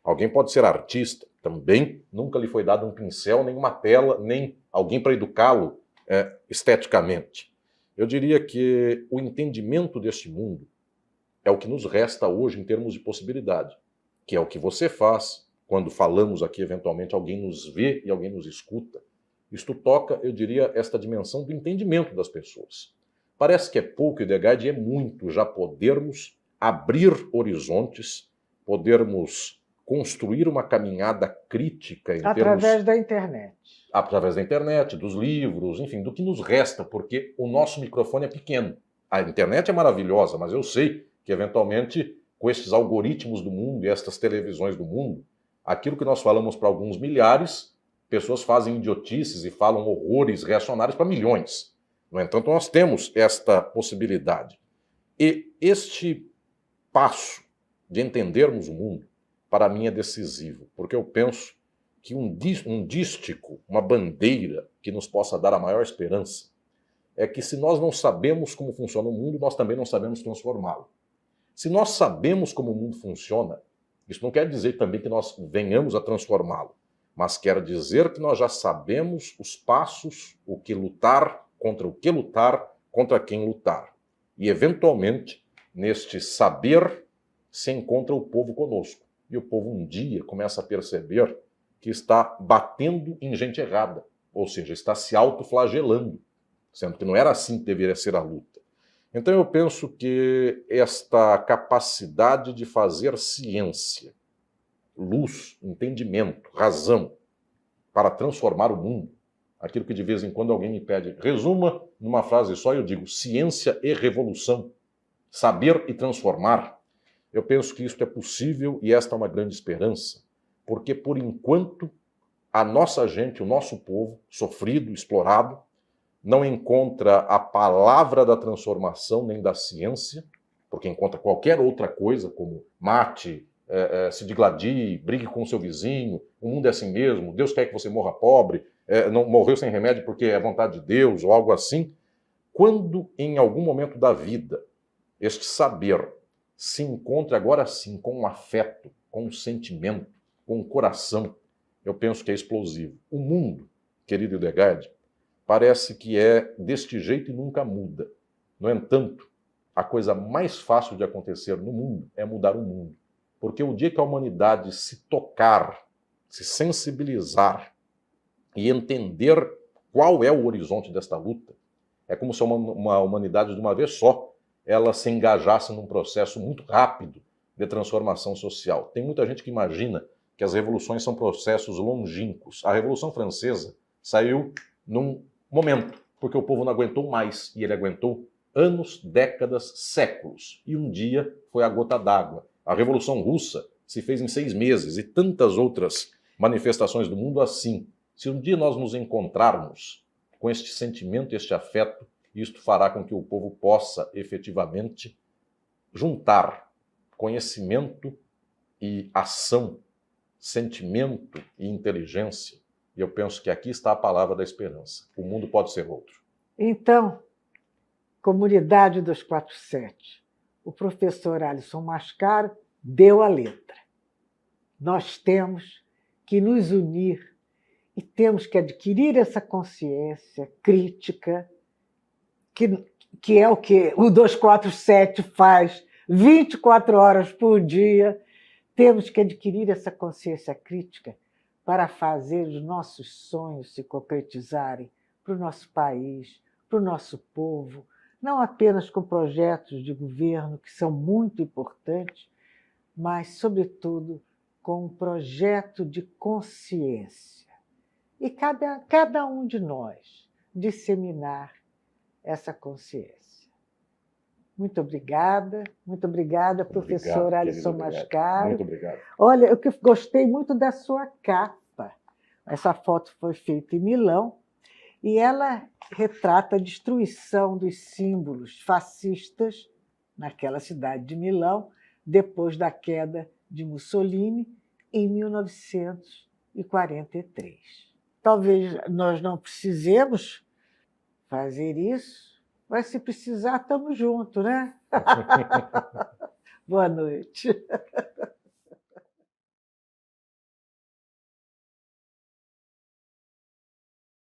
Alguém pode ser artista, também nunca lhe foi dado um pincel, nem uma tela, nem alguém para educá-lo esteticamente. Eu diria que o entendimento deste mundo é o que nos resta hoje em termos de possibilidade, que é o que você faz quando falamos aqui, eventualmente alguém nos vê e alguém nos escuta. Isto toca, eu diria, esta dimensão do entendimento das pessoas. Parece que é pouco, Edegard, e é muito já podermos abrir horizontes, podermos construir uma caminhada crítica em através da internet. Através da internet, dos livros, enfim, do que nos resta, porque o nosso microfone é pequeno. A internet é maravilhosa, mas eu sei que, eventualmente, com estes algoritmos do mundo e estas televisões do mundo, aquilo que nós falamos para alguns milhares, pessoas fazem idiotices e falam horrores reacionários para milhões. No entanto, nós temos esta possibilidade. E este passo de entendermos o mundo, para mim, é decisivo, porque eu penso que um dístico, uma bandeira que nos possa dar a maior esperança, é que se nós não sabemos como funciona o mundo, nós também não sabemos transformá-lo. Se nós sabemos como o mundo funciona, isso não quer dizer também que nós venhamos a transformá-lo, mas quer dizer que nós já sabemos os passos, o que lutar, contra quem lutar. E, eventualmente, neste saber, se encontra o povo conosco. E o povo um dia começa a perceber que está batendo em gente errada, ou seja, está se autoflagelando, sendo que não era assim que deveria ser a luta. Então eu penso que esta capacidade de fazer ciência, luz, entendimento, razão, para transformar o mundo, aquilo que de vez em quando alguém me pede, resuma numa frase só, eu digo ciência e revolução, saber e transformar. Eu penso que isso é possível e esta é uma grande esperança, porque por enquanto a nossa gente, o nosso povo, sofrido, explorado, não encontra a palavra da transformação nem da ciência, porque encontra qualquer outra coisa, como mate, se digladie, brigue com o seu vizinho, o mundo é assim mesmo, Deus quer que você morra pobre, não morreu sem remédio porque é vontade de Deus, ou algo assim. Quando, em algum momento da vida, este saber se encontra agora sim com um afeto, com um sentimento, com um coração, eu penso que é explosivo. O mundo, querido Edegard, parece que é deste jeito e nunca muda. No entanto, a coisa mais fácil de acontecer no mundo é mudar o mundo. Porque o dia que a humanidade se tocar, se sensibilizar e entender qual é o horizonte desta luta, é como se uma humanidade de uma vez só ela se engajasse num processo muito rápido de transformação social. Tem muita gente que imagina que as revoluções são processos longínquos. A Revolução Francesa saiu num momento, porque o povo não aguentou mais, e ele aguentou anos, décadas, séculos. E um dia foi a gota d'água. A Revolução Russa se fez em 6 meses, e tantas outras manifestações do mundo assim. Se um dia nós nos encontrarmos com este sentimento, este afeto, isto fará com que o povo possa efetivamente juntar conhecimento e ação, sentimento e inteligência. E eu penso que aqui está a palavra da esperança. O mundo pode ser outro. Então, comunidade 247, o professor Alisson Mascaro deu a letra. Nós temos que nos unir e temos que adquirir essa consciência crítica, que é o que o 247 faz 24 horas por dia. Temos que adquirir essa consciência crítica para fazer os nossos sonhos se concretizarem para o nosso país, para o nosso povo, não apenas com projetos de governo, que são muito importantes, mas, sobretudo, com um projeto de consciência. E cada um de nós disseminar essa consciência. Muito obrigada, professor Alisson Mascaro. Muito obrigado. Olha, eu gostei muito da sua capa. Essa foto foi feita em Milão e ela retrata a destruição dos símbolos fascistas naquela cidade de Milão, depois da queda de Mussolini em 1943. Talvez nós não precisemos fazer isso, mas se precisar, estamos juntos, né? Boa noite.